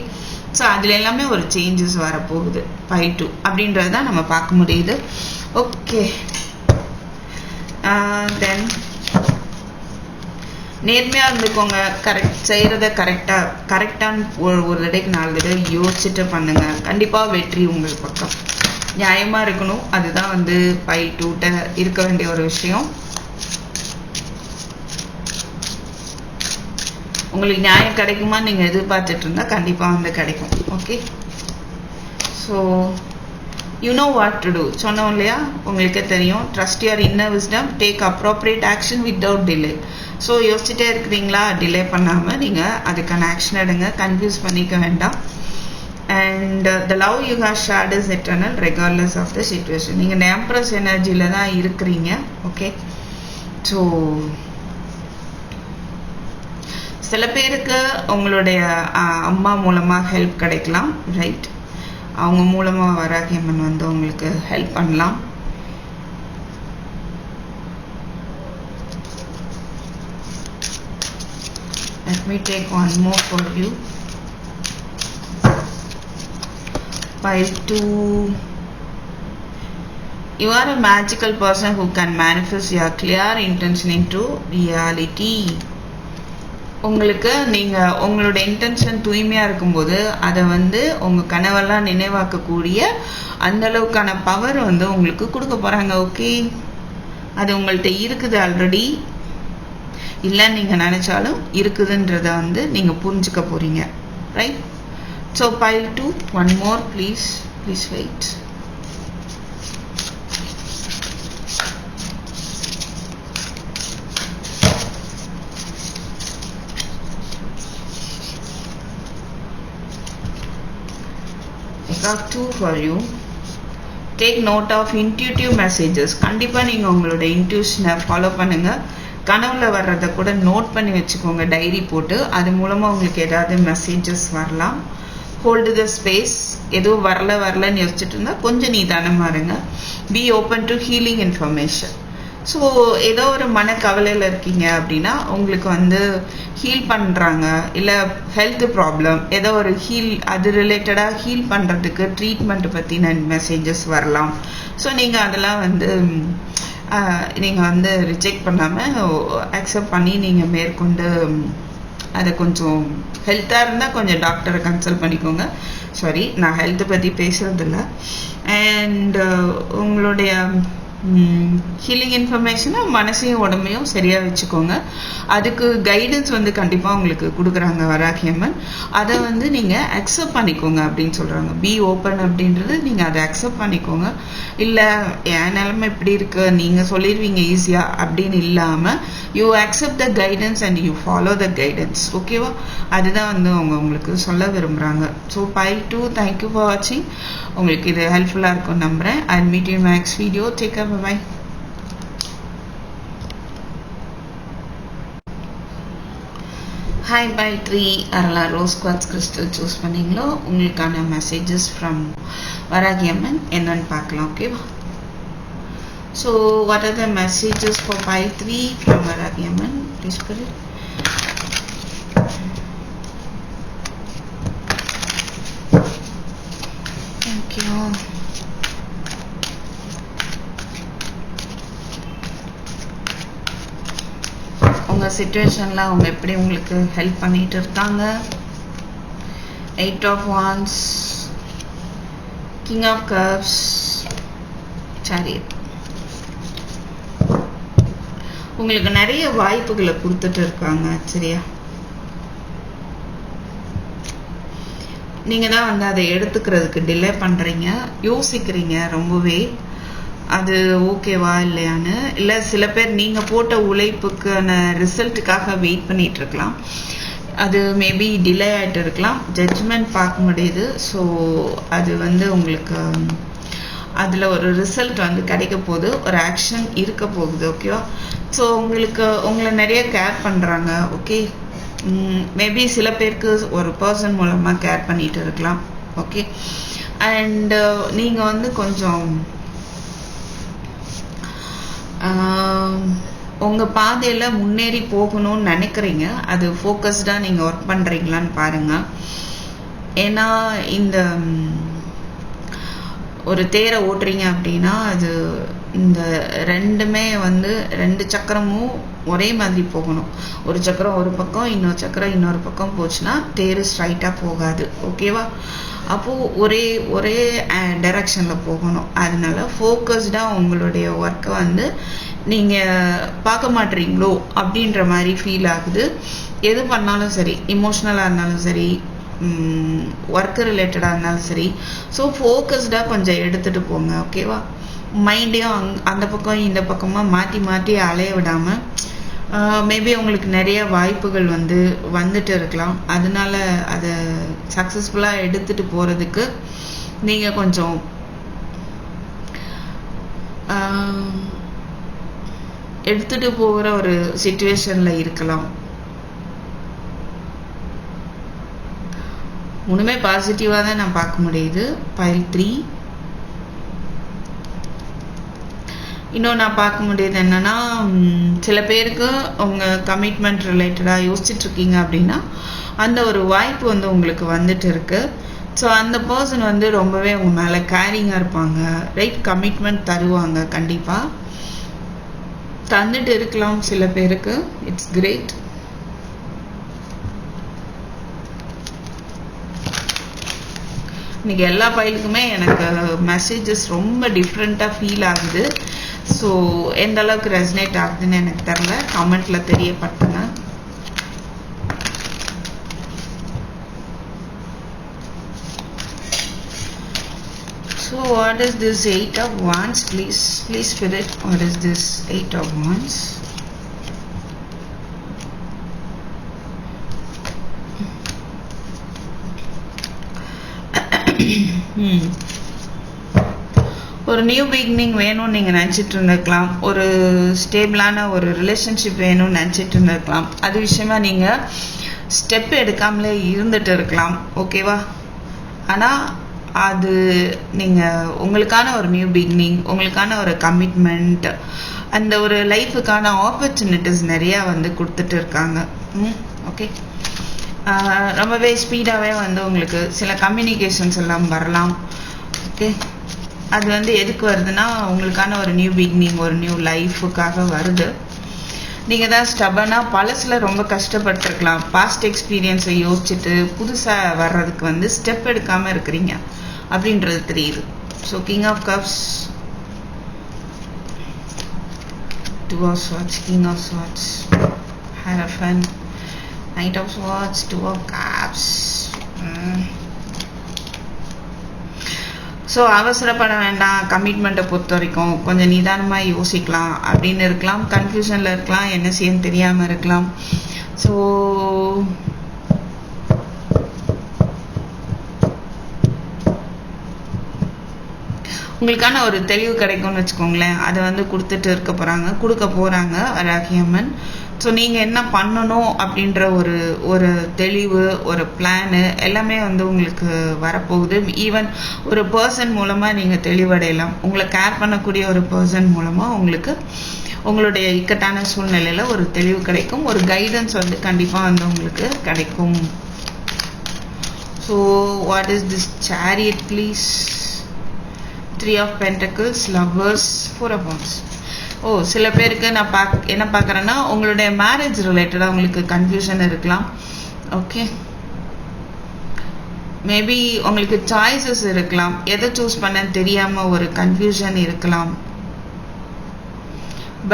ஸோ அதில் எல்லாமே ஒரு சேஞ்சஸ் வரப்போகுது. 5-2 அப்படின்றது தான் நம்ம பார்க்க முடியுது. ஓகே, தென் நேர்மையாக இருந்துக்கோங்க. செய்கிறத கரெக்டான ஒரு தடவைக்கு 4 தடவை யோசிச்சுட்டு பண்ணுங்க. கண்டிப்பாக வெற்றி உங்கள் பக்கம். நியாயமாக இருக்கணும், அதுதான் வந்து 5-2 இருக்க வேண்டிய ஒரு விஷயம். உங்களுக்கு நியாயம் கிடைக்குமா நீங்கள் எதிர்பார்த்துட்டு இருந்தால் கண்டிப்பாக வந்து கிடைக்கும். Okay, so you know what to do சொன்னோம் இல்லையா? உங்களுக்கே தெரியும். Trust your inner wisdom, take appropriate action without delay. So யோசிச்சுட்டே இருக்கிறீங்களா? டிலே பண்ணாமல் நீங்கள் அதுக்கான ஆக்ஷன் எடுங்க. கன்ஃபியூஸ் பண்ணிக்க வேண்டாம். And the love you have shared is eternal regardless of the situation. நீங்கள் எம்ப்ரஸ் எனர்ஜியில் தான் இருக்கிறீங்க. ஓகே, ஸோ சில பேருக்கு உங்களுடைய அம்மா மூலமாக ஹெல்ப் கிடைக்கலாம். ரைட்? அவங்க மூலமாக வராகியம்மன் வந்து உங்களுக்கு ஹெல்ப் பண்ணலாம். Let me take one more for you. 5-2. You are a magical person who can manifest your clear intention into reality. உங்களுக்கு நீங்கள் உங்களோட இன்டென்ஷன் தூய்மையாக இருக்கும்போது அதை வந்து உங்கள் கனவெல்லாம் நினைவாக்கக்கூடிய அந்தளவுக்கான பவர் வந்து உங்களுக்கு கொடுக்க போகிறாங்க. ஓகே, அது உங்கள்கிட்ட இருக்குது ஆல்ரெடி. இல்லைன்னு நீங்கள் நினச்சாலும் இருக்குதுன்றதை வந்து நீங்கள் புரிஞ்சுக்க போகிறீங்க. Right? So 5-2, one more please wait. Got 2 for you. Take note of intuitive messages. கண்டிப்பாக நீங்கள் உங்களோட இன்ட்யூஷனை ஃபாலோ பண்ணுங்கள். கனவுல வர்றதை கூட நோட் பண்ணி வச்சுக்கோங்க, டைரி போட்டு. அது மூலமாக உங்களுக்கு ஏதாவது மெசேஜஸ் வரலாம். Hold the space. எதுவும் வரலன்னு யோசிச்சுட்டு இருந்தால் கொஞ்சம் நிதானமாக இருங்க. Be open to healing information. So ஏதோ ஒரு மனக்கவலையில் இருக்கீங்க அப்படின்னா உங்களுக்கு வந்து ஹீல் பண்ணுறாங்க, இல்லை ஹெல்த் ப்ராப்ளம் ஏதோ ஒரு அது ரிலேட்டடாக ஹீல் பண்ணுறதுக்கு ட்ரீட்மெண்ட் பற்றின மெசேஜஸ் வரலாம். ஸோ நீங்கள் அதெல்லாம் வந்து நீங்கள் வந்து ரிஜெக்ட் பண்ணாமல் அக்செப்ட் பண்ணி நீங்கள் மேற்கொண்டு அதை கொஞ்சம் ஹெல்த்தாக இருந்தால் கொஞ்சம் டாக்டரை கன்சல்ட் பண்ணிக்கோங்க. சாரி, நான் ஹெல்த்தை பற்றி பேசுகிறதில்ல. அண்ட் உங்களுடைய ஹீலிங் இன்ஃபர்மேஷனை மனசையும் உடம்பையும் சரியாக வச்சுக்கோங்க. அதுக்கு கைடன்ஸ் வந்து கண்டிப்பாக உங்களுக்கு கொடுக்குறாங்க வராகியம்மன். அதை வந்து நீங்கள் அக்செப்ட் பண்ணிக்கோங்க அப்படின்னு சொல்கிறாங்க. பி ஓப்பன் அப்படின்றது நீங்கள் அதை அக்செப்ட் பண்ணிக்கோங்க. இல்லை என் நிலைமை இப்படி இருக்கு நீங்கள் சொல்லிடுவீங்க ஈஸியாக அப்படின்னு இல்லாமல் you accept the guidance and you follow the guidance. ஓகேவா? அதுதான் வந்து உங்களுக்கு சொல்ல விரும்புகிறாங்க. ஸோ பைல் 2, தேங்க்யூ ஃபார் வாட்சிங். உங்களுக்கு இது ஹெல்ப்ஃபுல்லாக இருக்கும் நம்புகிறேன். I meet you next video. Take care. Bye. Hi, by 3 Arala Rose Quartz Crystal choose பண்ணீங்களோ உங்களுக்கான மெசேஜஸ் ஃப்ரம் வராகியம்மன் என்னன்னு பார்க்கலாம். ஓகேவா? So what are the messages for pile 3 from Varagiamman? Please put it. Thank you. உங்கள் சிச்சுவேஷனில் அவங்க எப்படி உங்களுக்கு help பண்ணிட்டு இருக்காங்க. 8 of Wands, King of Cups, Chariot. உங்களுக்கு நிறைய வாய்ப்புகளை கொடுத்துட்டு இருக்காங்க. சரியா? நீங்கள் தான் வந்து அதை எடுத்துக்கிறதுக்கு டிலே பண்ணுறீங்க, யோசிக்கிறீங்க ரொம்பவே. அது ஓகேவா இல்லையான்னு. இல்லை சில பேர் நீங்கள் போட்ட உழைப்புக்கான ரிசல்ட்டுக்காக வெயிட் பண்ணிட்டு இருக்கலாம். அது மேபி டிலே ஆகிட்டு இருக்கலாம். ஜட்ஜ்மெண்ட் பார்க்க முடியுது. ஸோ அது வந்து உங்களுக்கு அதில் ஒரு ரிசல்ட் வந்து கிடைக்க போகுது, ஒரு ஆக்ஷன் இருக்க போகுது. ஓகேவா? ஸோ உங்களை நிறைய கேர் பண்ணுறாங்க. ஓகே, மேபி சில பேருக்கு ஒரு பர்சன் மூலமாக கேர் பண்ணிட்டு இருக்கலாம். ஓகே, அண்ட் நீங்கள் வந்து கொஞ்சம் உங்கள் பாதையில் முன்னேறி போகணும்னு நினைக்கிறீங்க. அது ஃபோக்கஸ்டாக நீங்கள் ஒர்க் பண்ணுறீங்களான்னு பாருங்கள். ஏன்னா இந்த ஒரு தேரை ஓட்டுறீங்க அப்படின்னா அது இந்த ரெண்டுமே வந்து 2 சக்கரமும் ஒரே மாதிரி போகணும். ஒரு சக்கரம் ஒரு பக்கம், இன்னொரு சக்கரம் இன்னொரு பக்கம் போச்சுன்னா தேர் ஸ்ட்ரைட்டாக போகாது. ஓகேவா? அப்போது ஒரே டைரக்ஷனில் போகணும். அதனால ஃபோக்கஸ்டாக உங்களுடைய ஒர்க்கை வந்து நீங்கள் பார்க்க மாட்டீங்களோ அப்படின்ற மாதிரி ஃபீல் ஆகுது. எது பண்ணாலும் சரி, இமோஷ்னலாக இருந்தாலும் சரி, ஒர்க்கு ரிலேட்டடாக இருந்தாலும் சரி. ஸோ ஃபோக்கஸ்டாக கொஞ்சம் எடுத்துகிட்டு போங்க. ஓகேவா? மைண்டையும் அந்த பக்கம் இந்த பக்கமாக மாற்றி அலைய விடாமல். மேபி உங்களுக்கு நிறைய வாய்ப்புகள் வந்துட்டு இருக்கலாம். அதனால அதை சக்ஸஸ்ஃபுல்லாக எடுத்துகிட்டு போகிறதுக்கு நீங்கள் கொஞ்சம் எடுத்துகிட்டு போகிற ஒரு சிச்சுவேஷனில் இருக்கலாம். ஒன்றுமே பாசிட்டிவாக தான் நான் பார்க்க முடியுது. பைல் 3. இன்னும் நான் பார்க்க முடியுது என்னன்னா, சில பேருக்கு உங்கள் கமிட்மெண்ட் ரிலேட்டடாக யோசிச்சுட்ருக்கீங்க அப்படின்னா அந்த ஒரு வாய்ப்பு உங்களுக்கு வந்துட்டு இருக்கு. ஸோ அந்த பர்சன் ரொம்பவே உங்கள் மேலே கேரிங்காக இருப்பாங்க. ரைட், கமிட்மெண்ட் தருவாங்க. கண்டிப்பாக தந்துட்டு இருக்கலாம் சில பேருக்கு. It's great. இன்னைக்கு எல்லா ஃபைலுக்குமே எனக்கு மெசேஜஸ் ரொம்ப டிஃப்ரெண்ட்டாக ஃபீல் ஆகுது. ஸோ எந்த அளவுக்கு ரெசனேட் ஆகுதுன்னு எனக்கு தெரியல. கமெண்ட்டில் தெரியப்படுத்துங்க. So what is this 8 of Wands? Please fill it. What is this 8 of Wands? ஒரு நியூ பிகினிங் வேணும்னு நீங்கள் நினச்சிட்டு இருந்திருக்கலாம், ஒரு ஸ்டேபிளான ஒரு ரிலேஷன்ஷிப் வேணும்னு நினச்சிட்டு இருந்திருக்கலாம். அது விஷயமா நீங்கள் ஸ்டெப் எடுக்காமலே இருந்துட்டு இருக்கலாம். ஓகேவா? ஆனால் அது நீங்கள் உங்களுக்கான ஒரு நியூ பிகினிங், உங்களுக்கான ஒரு கமிட்மெண்ட், அந்த ஒரு லைஃபுக்கான ஆப்பர்ச்சுனிட்டிஸ் நிறையா வந்து கொடுத்துட்டு இருக்காங்க. ஓகே, ரொம்பவே ஸ்பீடாகவே வந்து உங்களுக்கு சில கம்யூனிகேஷன்ஸ் எல்லாம் வரலாம். ஓகே, அது வந்து எதுக்கு வருதுன்னா உங்களுக்கான ஒரு நியூ பிகினிங், ஒரு நியூ லைஃபுக்காக வருது. நீங்கள் தான் ஸ்டபனாக பழசில் ரொம்ப கஷ்டப்பட்டுருக்கலாம். பாஸ்ட் எக்ஸ்பீரியன்ஸை யோசிச்சுட்டு புதுசாக வர்றதுக்கு வந்து ஸ்டெப் எடுக்காமல் இருக்கிறீங்க அப்படின்றது தெரியுது. So king of cups, two of swords, king of swords, hierophant, knight of swords, two of cups. So அவசரப்பட வேண்டாம். கமிட்மெண்ட்டை பொறுத்த வரைக்கும் கொஞ்சம் நிதானமாக யோசிக்கலாம் அப்படின்னு இருக்கலாம். கன்ஃபியூஷனில் இருக்கலாம், என்ன செய்யன்னு தெரியாமல் இருக்கலாம். ஸோ உங்களுக்கான ஒரு தெளிவு கிடைக்கும்னு வச்சுக்கோங்களேன். அதை வந்து கொடுக்க போகிறாங்க வராகியம்மன். ஸோ நீங்கள் என்ன பண்ணணும் அப்படின்ற ஒரு தெளிவு, ஒரு பிளானு எல்லாமே வந்து உங்களுக்கு வரப்போகுது. ஈவன் ஒரு பர்சன் மூலமாக நீங்கள் தெளிவடையலாம். உங்களை கேர் பண்ணக்கூடிய ஒரு பர்சன் மூலமாக உங்களுக்கு உங்களுடைய இக்கட்டான சூழ்நிலையில் ஒரு தெளிவு கிடைக்கும். ஒரு கைடன்ஸ் வந்து கண்டிப்பாக வந்து உங்களுக்கு கிடைக்கும். So what is this chariot please? 3 of Pentacles, Lovers, 4 of Wands. சில பேருக்கு நான் என்ன பார்க்குறேன்னா உங்களுடைய மேரேஜ் ரிலேட்டடாக உங்களுக்கு கன்ஃபியூஷன் இருக்கலாம். ஓகே, மேபி உங்களுக்கு சாய்ஸஸ் இருக்கலாம். எதை சூஸ் பண்ணன்னு தெரியாமல் ஒரு கன்ஃபியூஷன் இருக்கலாம்.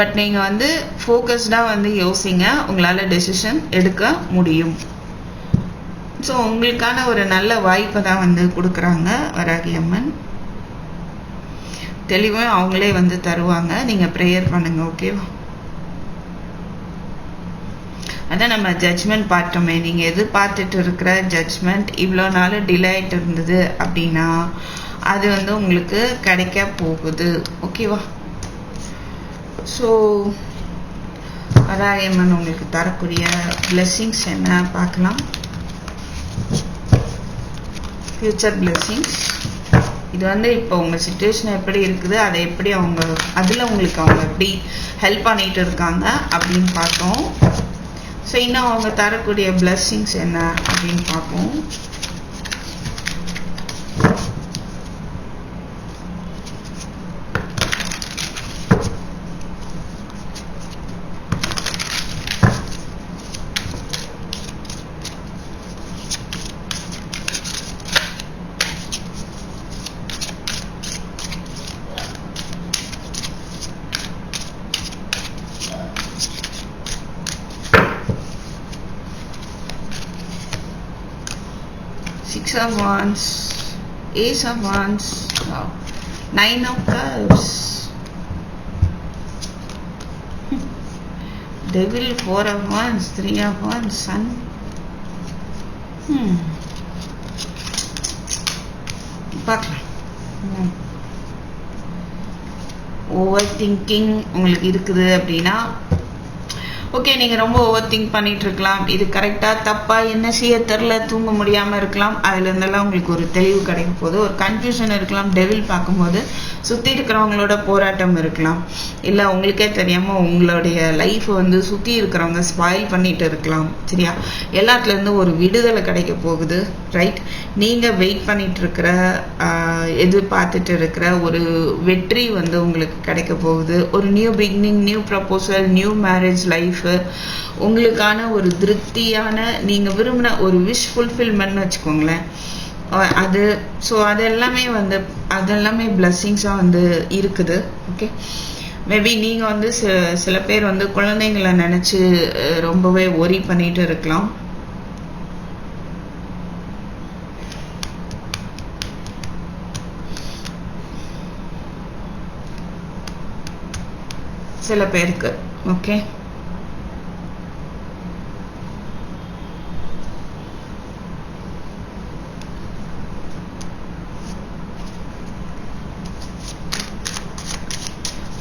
பட் நீங்கள் வந்து ஃபோக்கஸ்டாக வந்து யோசிங்க, உங்களால் டெசிஷன் எடுக்க முடியும். ஸோ உங்களுக்கான ஒரு நல்ல வாய்ப்பை தான் வந்து கொடுக்குறாங்க வராகியம்மன். தெளிவும் அவங்களே வந்து தருவாங்க. நீங்கள் ப்ரேயர் பண்ணுங்க. ஓகேவா? அதான் நம்ம ஜட்ஜ்மெண்ட் பார்த்தோமே. நீங்கள் எதிர்பார்த்துட்டு இருக்கிற ஜட்ஜ்மெண்ட் இவ்வளோ நாள் டிலே ஆகிட்டு இருந்தது அப்படின்னா அது வந்து உங்களுக்கு கிடைக்க போகுது. ஓகேவா? ஸோ வராகியம்மன் உங்களுக்கு தரக்கூடிய பிளெஸ்ஸிங்ஸ் என்ன பார்க்கலாம். Future blessings. இது வந்து இப்போ உங்கள் சிச்சுவேஷன் எப்படி இருக்குது, அதை எப்படி அதில் உங்களுக்கு அவங்க எப்படி ஹெல்ப் பண்ணிட்டு இருக்காங்க அப்படின்னு பார்த்தோம். ஸோ இன்னும் அவங்க தரக்கூடிய பிளெஸ்ஸிங்ஸ் என்ன அப்படின்னு பார்ப்போம். Six of Wands, Ace of Wands, wow. 9 of Cups, Devil, 4 of Wands, 3 of Wands, Sun. பார்க்கலாம். ஓவர் திங்கிங் உங்களுக்கு இருக்குது அப்படின்னா ஓகே, நீங்கள் ரொம்ப ஓவர் திங்க் பண்ணிட்டு இருக்கலாம். இது கரெக்டாக தப்பா, என்ன செய்ய தெரில, தூங்க முடியாமல் இருக்கலாம். அதுலேருந்தெல்லாம் உங்களுக்கு ஒரு தெளிவு கிடைக்கும் போது ஒரு கன்ஃபியூஷன் இருக்கலாம். டெவில் பார்க்கும்போது சுற்றி இருக்கிறவங்களோட போராட்டம் இருக்கலாம். இல்லை உங்களுக்கே தெரியாமல் உங்களுடைய லைஃப்பை வந்து சுற்றி இருக்கிறவங்க ஸ்பாயில் பண்ணிட்டு இருக்கலாம். சரியா? எல்லாத்துலேருந்து ஒரு விடுதலை கிடைக்க போகுது. ரைட்? நீங்கள் வெயிட் பண்ணிட்டு இருக்கிற எதிர்பார்த்துட்டு இருக்கிற ஒரு வெற்றி வந்து உங்களுக்கு கிடைக்க போகுது. ஒரு new beginning, new proposal, new marriage life, உங்களுக்கான ஒரு திருப்தியான நீங்கள் விரும்பின ஒரு விஷ் ஃபுல்ஃபில்மெண்ட்னு வச்சுக்கோங்களேன். அது ஸோ அதெல்லாமே பிளெஸ்ஸிங்ஸாக வந்து இருக்குது. ஓகே, மேபி நீங்கள் வந்து சில பேர் வந்து குழந்தைங்களை நினச்சி ரொம்பவே ஒரி பண்ணிட்டு இருக்கலாம். சில பேருக்கு. ஓகே,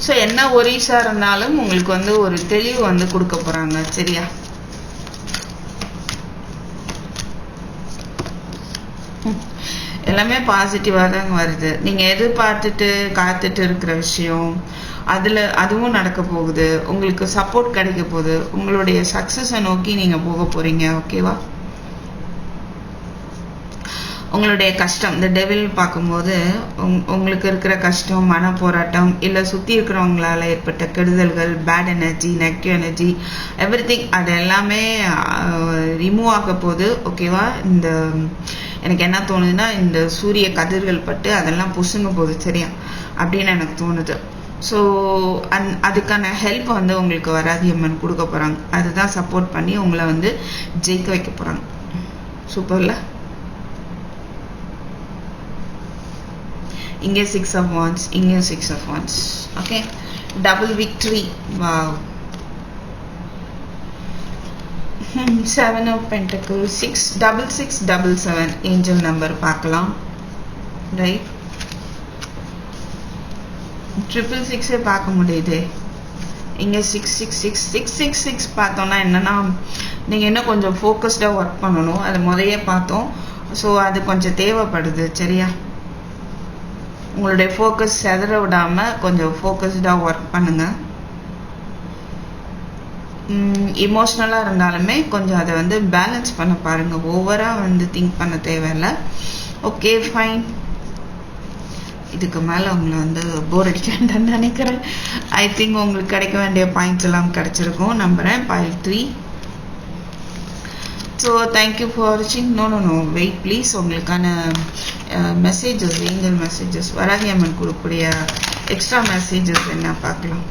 ஸோ என்ன ஒரீஸாக இருந்தாலும் உங்களுக்கு வந்து ஒரு தெளிவு வந்து கொடுக்க போகிறாங்க. சரியா? எல்லாமே பாசிட்டிவாக தாங்க வருது. நீங்கள் எதிர்பார்த்துட்டு காத்துட்டு இருக்கிற விஷயம் அதுவும் நடக்க போகுது. உங்களுக்கு சப்போர்ட் கிடைக்க போகுது. உங்களுடைய சக்ஸஸை நோக்கி நீங்கள் போக போகிறீங்க. ஓகேவா? உங்களுடைய கஷ்டம் இந்த டெவில் பார்க்கும்போது உங்களுக்கு இருக்கிற கஷ்டம், மன போராட்டம், இல்லை சுற்றி இருக்கிறவங்களால ஏற்பட்ட கெடுதல்கள், bad energy, negative energy, everything அது எல்லாமே ரிமூவ் ஆக போகுது. ஓகேவா? இந்த எனக்கு என்ன தோணுதுன்னா இந்த சூரிய கதிர்கள் பட்டு அதெல்லாம் புசுங்க போகுது. சரியா? அப்படின்னு எனக்கு தோணுது. ஸோ அதுக்கான ஹெல்ப் வந்து உங்களுக்கு வராதி அம்மன் கொடுக்க போகிறாங்க. அதுதான் சப்போர்ட் பண்ணி உங்களை வந்து ஜெயிக்க வைக்க போகிறாங்க. சூப்பர்ல? இங்கே 6 of wands, இங்கே 6 of wands. Okay, double victory. Wow. 7 of pentacles, 66677 angel number பார்க்கலாம். ரைட், 666 பார்க்க முடியுது. இங்கே 666 பார்த்தோம்னா என்னன்னா நீங்கள் இன்னும் கொஞ்சம் ஃபோக்கஸ்டாக ஒர்க் பண்ணணும். அது முதையே பார்த்தோம். ஸோ அது கொஞ்சம் தேவைப்படுது. சரியா? உங்களுடைய ஃபோக்கஸ் செதற விடாமல் கொஞ்சம் ஃபோக்கஸ்டாக ஒர்க் பண்ணுங்கள். இமோஷ்னலாக இருந்தாலுமே கொஞ்சம் அதை வந்து பேலன்ஸ் பண்ண பாருங்கள். ஓவராக வந்து திங்க் பண்ண தேவையில்லை. Okay, fine. இதுக்கு மேலே உங்களை வந்து போர் அடிக்க வேண்டாம்னு நினைக்கிறேன். ஐ திங்க் உங்களுக்கு கிடைக்க வேண்டிய பாயிண்ட்ஸ் எல்லாம் கிடைச்சிருக்கும் நம்புகிறேன். pile 3. ஸோ தேங்க்யூ ஃபார் வாட்சிங். No wait please. உங்களுக்கான messages, angel messages, Varahi Amman கொடுக்கக்கூடிய எக்ஸ்ட்ரா மெசேஜஸ் என்ன பார்க்கலாம்.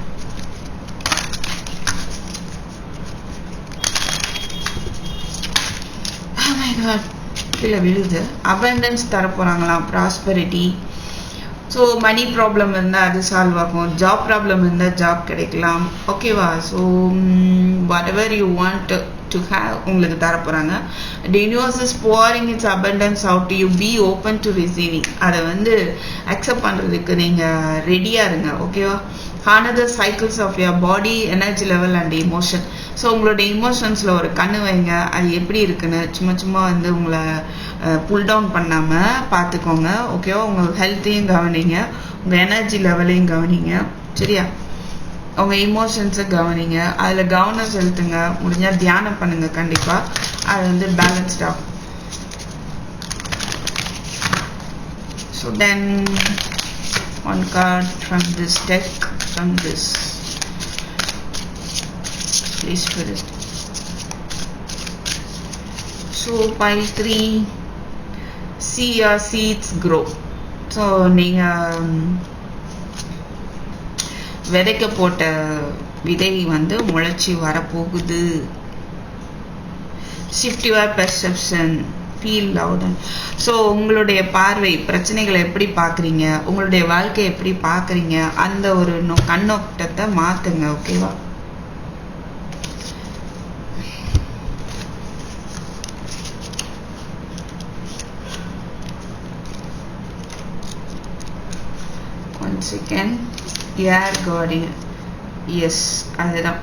Oh my God, கீழே விழுது. அபண்டன்ஸ் தரப்போகிறாங்களாம், ப்ராஸ்பெரிட்டி. ஸோ மணி ப்ராப்ளம் இருந்தால் அது சால்வ் ஆகும். ஜாப் ப்ராப்ளம் இருந்தால் ஜாப் கிடைக்கலாம். ஓகேவா? So what ever you want to have உங்களுக்கு தர போறாங்க. The universe is pouring its abundance out to you. Be open to receiving. அதை வந்து அக்செப்ட் பண்றதுக்கு நீங்க ரெடியா இருங்க. ஓகேவா? Another cycles of your body, energy level and emotion. So உங்களுடைய இமோஷன்ஸ்ல ஒரு கண்ணு வைங்க. அது எப்படி இருக்குன்னு சும்மா வந்து உங்களை புல் டவுன் பண்ணாம பார்த்துக்கோங்க. ஓகேவா? உங்க ஹெல்த்தையும் கவனிங்க, உங்க எனர்ஜி லெவலையும் கவனிங்க. சரியா? உங்கள் இமோஷன்ஸை கவனிங்க. அதில் கவனம் செலுத்துங்க. முடிஞ்சால் தியானம் பண்ணுங்க. கண்டிப்பாக அது வந்து பேலன்ஸ்ட் ஆகும். So then one card from this deck, from this please spirit. So pile 3, see your seeds grow. So நீங்கள் விதைக்க போட்ட விதை வந்து முளைச்சி வரப்போகுது. Shift your perception, feel loud. So உங்களுடைய பார்வை, பிரச்சனைகளை எப்படி பார்க்குறீங்க, உங்களுடைய வாழ்க்கையை எப்படி பார்க்குறீங்க, அந்த ஒரு கண்ணோட்டத்தை மாற்றுங்க. ஓகேவா? One second. Air guardian. Yes, அதுதான்.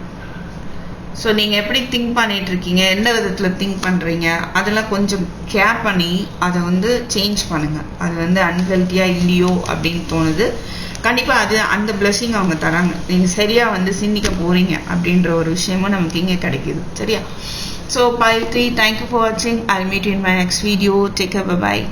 ஸோ நீங்கள் எப்படி திங்க் பண்ணிட்டு இருக்கீங்க, எந்த விதத்தில் திங்க் பண்ணுறீங்க, அதெல்லாம் கொஞ்சம் கேர் பண்ணி அதை வந்து சேஞ்ச் பண்ணுங்கள். அது வந்து அன்ஹெல்த்தியாக இல்லையோ அப்படின்னு தோணுது. கண்டிப்பாக அது அந்த பிளெஸிங் அவங்க தராங்க. நீங்கள் சரியாக வந்து சிந்திக்க போகிறீங்க அப்படின்ற ஒரு விஷயமும் நமக்கு இங்கே கிடைக்குது. சரியா? ஸோ pile 3, தேங்க்யூ ஃபார் வாட்சிங். I'll meet you in my next video. Take care. Bye bye.